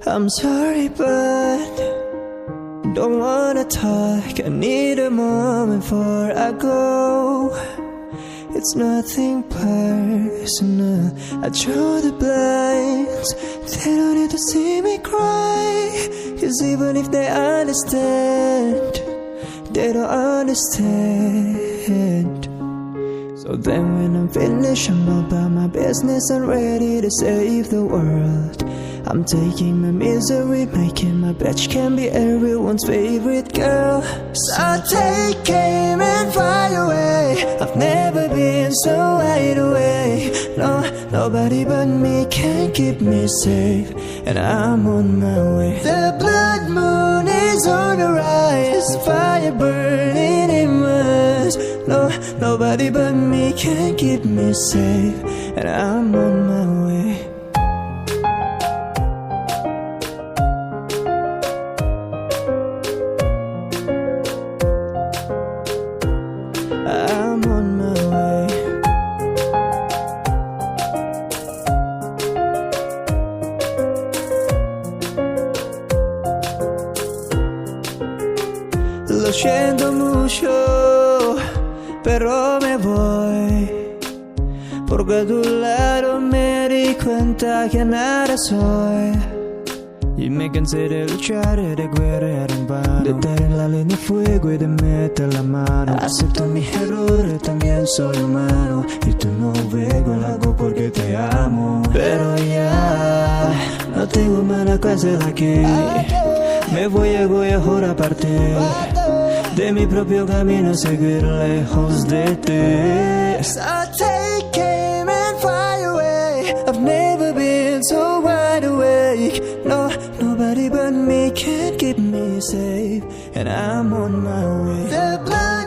I'm sorry, but don't wanna talk. I need a moment before I go. It's nothing personal. I draw the blinds. They don't need to see me cry. 'Cause even if they understand, they don't understand. So then when I'm finished, I'm about my business and ready to save the world. I'm taking my misery, making my bitch can be everyone's favorite girl. So take aim and fly away. I've never been so wide awake. No, nobody but me can keep me safe, and I'm on my way. The blood moon is on the rise, fire burning in my eyes. No, nobody but me can keep me safe, and I'm on my way. I'm on my way. Lo siento mucho, pero me voy, porque a tu lado me di cuenta que nada soy. Y me cansé de luchar y de guerrear en vano, de estar en la línea de fuego y de meter la mano. Acepto mis errores, también soy humano, y tú no vengo, lo hago porque te amo. Pero ya no tengo más que hacer aquí. Me voy a ahora partir de mi propio camino, seguir lejos de ti. So take aim and fly away. I've never been so wide awake. No, nobody but me can keep me safe, and I'm on my way. The blood